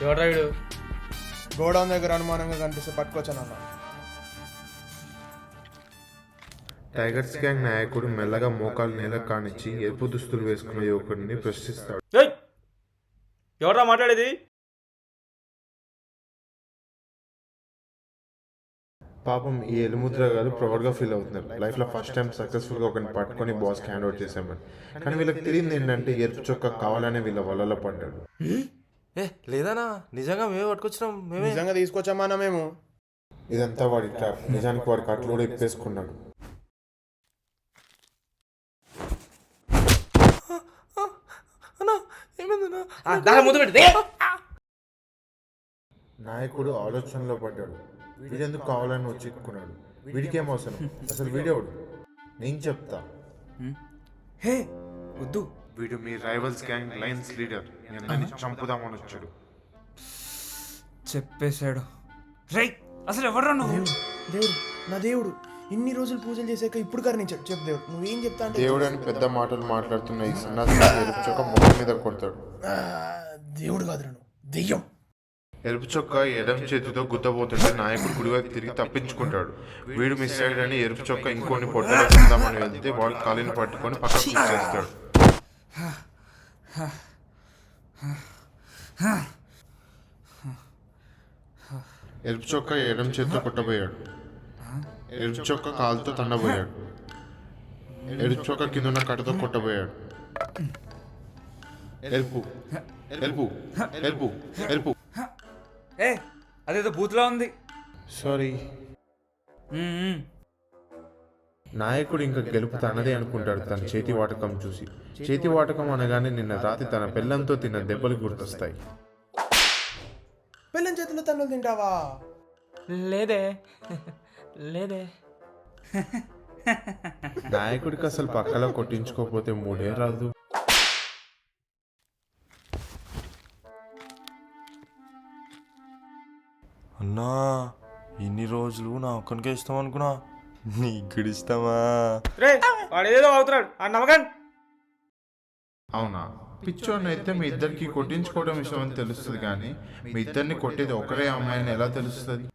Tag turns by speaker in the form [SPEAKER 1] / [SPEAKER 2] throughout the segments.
[SPEAKER 1] ఎవడ్రా వీడు?
[SPEAKER 2] గోడౌన్ దగ్గర అనుమానంగా కనిపిస్తే పట్టుకోవచ్చానన్న.
[SPEAKER 3] టైగర్స్ గ్యాంగ్ నాయకుడు మెల్లగా మోకాలు నేల కానిచ్చి ఎరుపు దుస్తులు వేసుకున్న యువకుడిని ప్రశ్నిస్తాడు.
[SPEAKER 1] ఎవడ్రా మాట్లాడేది?
[SPEAKER 3] పాపం ఈ ఎలుముద్ర గారు ప్రౌడ్గా ఫీల్ అవుతున్నారు. లైఫ్లో ఫస్ట్ టైం సక్సెస్ఫుల్గా ఒకరిని పట్టుకొని బాస్కి హ్యాండ్ ఓవర్ చేశామని. కానీ వీళ్ళకి తెలియదు ఏంటంటే ఎరుపు చొక్కా కావాలనే వీళ్ళ వలలో పడ్డాడు.
[SPEAKER 4] లేదనా, నిజంగా మేమే పట్టుకొచ్చినాం. మేమే
[SPEAKER 2] నిజంగా తీసుకొచ్చామన్నా మేము.
[SPEAKER 3] ఇదంతా వాడి ట్రాప్. నిజానికి వాడి కట్లు కూడా ఇప్పేసుకున్నాడు. నాయకుడు ఆలోచనలో పడ్డాడు. వీడెందుకు కావాలని వచ్చి చిక్కుకున్నాడు? వీడికేం అవసరం? అసలు వీడేవాడు? నేను చెప్తా.
[SPEAKER 1] హే వద్దు.
[SPEAKER 3] వీడు మీ రైవల్స్ గ్యాంగ్ లయన్స్ లీడర్. అందరినీ చంపుదామని వచ్చాడు.
[SPEAKER 1] చెప్పేశాడు. రై అసలు ఎవడ్రా నువ్వు?
[SPEAKER 2] దేవుడు, నా దేవుడు, ఇన్ని రోజులు పూజలు చేసాక ఇప్పుడు కరుణించాడు. చెప్పు దేవుడు, నువ్వేం చెప్తా అంటే.
[SPEAKER 3] దేవుడు అని పెద్ద మాటలు మాట్లాడుతున్న ఈ సన్నాసి ఎరుపు చొక్క ముఖం మీద కొడతాడు.
[SPEAKER 2] దేవుడు కాదురా, నువ్వు దెయ్యం.
[SPEAKER 3] ఎరుపు చొక్క ఎడం చేతితో గుద్దబోతుంటే నాయకుడు కుడివైపు తిరిగి తప్పించుకుంటాడు. వీడు మిస్ అయ్యాడని ఎరుపు చొక్క ఇంకోని పొట్టలో తిందామని వెళ్తే వాడు కాలిని పట్టుకొని పక్కకు చేస్తాడు. ఎరుపు చొక్క ఎడం చేతితో కొట్టబోయాడు. ఎరుపు చొక్క కాలుతో తండబోయాడు. ఎరుపు చొక్క కింద ఉన్న కట్టతో కొట్టబోయాడు. ఎరుపు ఎరుపు ఎరుపు ఎరుపు.
[SPEAKER 1] ఏ అదేదో బూత్లో ఉంది.
[SPEAKER 3] సారీ. నాయకుడు ఇంకా గెలుపు తనదే అనుకుంటాడు తన చేతి వాటకం చూసి. చేతి వాటకం అనగానే నిన్న రాత్రి తన పిల్లంతో తిన్న దెబ్బలు గుర్తొస్తాయి.
[SPEAKER 2] పిల్లని చేతిలో తన్నులు తింటావా?
[SPEAKER 4] లేదే లేదే.
[SPEAKER 3] నాయకుడికి అసలు పక్కలో కొట్టించుకోకపోతే మూడే రాదు.
[SPEAKER 4] అన్నా, ఇన్ని రోజులు నా ఒక్కనికే ఇస్తాం అనుకున్నా, నీకు ఇస్తామా?
[SPEAKER 1] రే వాడు ఏదో అవుతున్నాడు. ఆ నమ్మకం.
[SPEAKER 3] అవునా? పిచ్చోడిని అయితే మీ ఇద్దరికి కొట్టించుకోవడం ఇష్టం అని తెలుస్తుంది, కానీ మీ ఇద్దరిని కొట్టేది ఒకరే అమ్మాయిని ఎలా తెలుస్తుంది?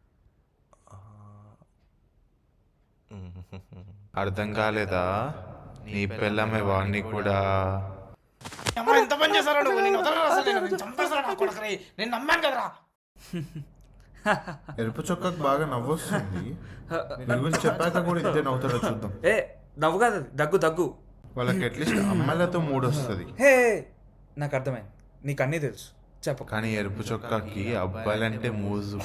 [SPEAKER 3] అర్థం కాలేదా? నీ పిల్లమే వాడిని కూడా.
[SPEAKER 1] ఎంత పని చేశారు నువ్వు? నేను నమ్మాను కదరా.
[SPEAKER 3] ఎరుపు చొక్కకు బాగా నవ్వొస్తుంది. నీ గురించి చెప్పాక కూడా ఇద్దరు నవ్వుతాడో చూద్దాం.
[SPEAKER 1] ఏ నవ్వు కాదు, దగ్గు దగ్గు.
[SPEAKER 3] వాళ్ళకి అట్లీస్ట్ అమ్మాయిలతో మూడు వస్తుంది.
[SPEAKER 1] హే నాకు అర్థమైంది, నీకు అన్నీ తెలుసు, చెప్పు.
[SPEAKER 3] కానీ ఎరుపు చొక్కాకి అబ్బాయిలంటే మోజు.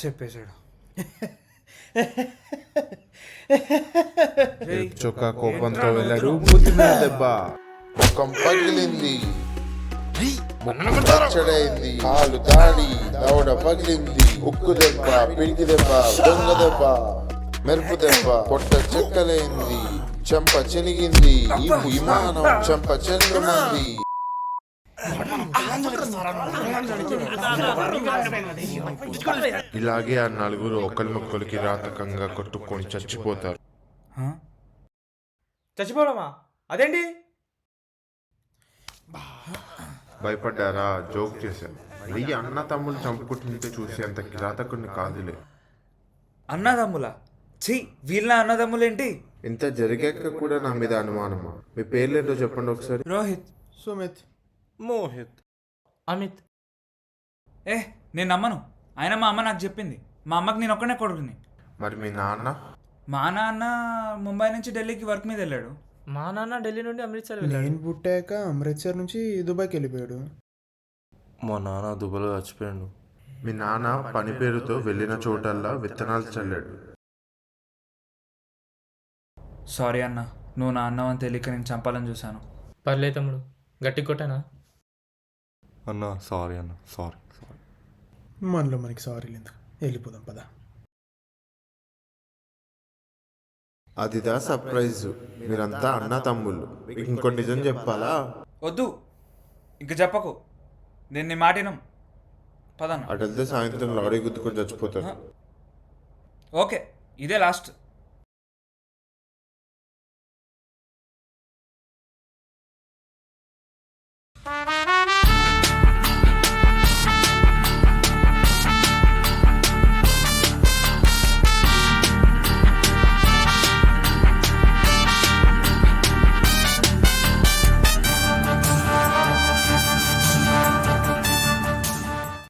[SPEAKER 1] చెప్పేశాడు.
[SPEAKER 3] ఎరుపు చొక్కా కోపంతో వెళ్ళారు. బుద్ధి మీద దెబ్బ, ముఖం పగిలింది, ముచ్చడైంది, కాలు దాడి, దవడ పగిలింది, ఉక్కు దెబ్బ, పిడికి దెబ్బ, దొంగ దెబ్బ, మెరుపు దెబ్బ, పొట్ట చెక్కలైంది, చెంప చెనిగింది, ఈపు విమానం, చెంప చంద్రమంది. ఇలాగే ఆ నలుగురు ఒకరినొకరికి రాతకంగా కొట్టుకొని చచ్చిపోతారు.
[SPEAKER 1] చచ్చిపోవడమా? అదేంటి?
[SPEAKER 3] భయపడ్డారా? జోక్ చేశాను. వెయ్యి అన్న తమ్ముళ్ళు చంపుకుంటుంటే చూసి అంత కిరాతకుడిని కాదులే.
[SPEAKER 1] అన్నదమ్ములా? ఛీ, వీళ్ళ అన్నదమ్ములేంటి?
[SPEAKER 3] ఇంత జరిగాక కూడా నా మీద అనుమానమా? మీ పేర్లేంటో చెప్పండి ఒకసారి.
[SPEAKER 1] రోహిత్,
[SPEAKER 2] సుమిత్,
[SPEAKER 4] మోహిత్,
[SPEAKER 1] అమిత్. ఏ నేను నమ్మను. ఆయన మా అమ్మ నాకు చెప్పింది. మా అమ్మకి నేను ఒక్కనే కొడుకుని.
[SPEAKER 3] మరి మీ నాన్న?
[SPEAKER 1] మా నాన్న ముంబై నుంచి ఢిల్లీకి వర్క్ మీద వెళ్ళాడు.
[SPEAKER 4] మా నాన్న ఢిల్లీ నుండి అమృత్సర్
[SPEAKER 2] నేను పుట్టాక అమృత్సర్ నుంచి దుబాయ్కి వెళ్ళిపోయాడు.
[SPEAKER 4] మా నాన్న దుబాయ్లో చచ్చిపోయాడు.
[SPEAKER 3] మీ నాన్న పని పేరుతో వెళ్ళిన చోటల్లా విత్తనాలు చల్లాడు.
[SPEAKER 1] సారీ అన్న, నువ్వు నా అన్నవని తెలియక నేను చంపాలని చూశాను.
[SPEAKER 5] పర్లే తమ్ముడు, గట్టి కొట్టానా?
[SPEAKER 4] అన్న సారీ అన్న, సారీ సారీ.
[SPEAKER 2] మనలో మనకి సారీ లేదు, వెళ్ళిపోదాం పద.
[SPEAKER 3] అదిదా సర్ప్రైజ్. మీరంతా అన్న తమ్ముళ్ళు. ఇంకో నిజం చెప్పాలా?
[SPEAKER 1] వద్దు, ఇంక చెప్పకు. నేను నీ మాటినం. పదన్న.
[SPEAKER 3] అటు వెళ్తే సాయంత్రం లారీ గుద్దుకొని చచ్చిపోతారు.
[SPEAKER 1] ఓకే, ఇదే లాస్ట్.